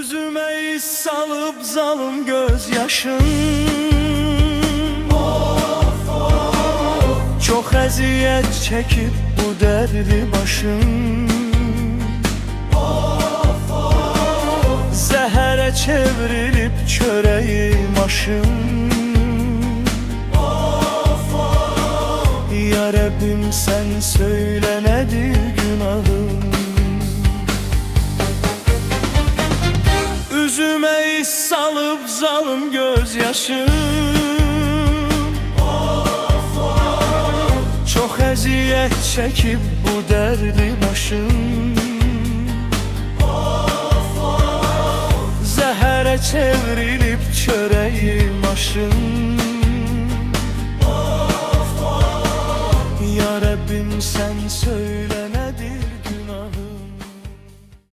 Üzüme iz salıp zalım gözyaşın. Çok eziyet çekip bu derdi başım. Zehre çevrilip çöreğim aşım. Ya Rabbim sen söyle nedir günahım? Üzüme iz salıp zalım gözyaşım. Çok eziyet çekip bu derdi başım. Zehre çevrilip çöreğim aşım.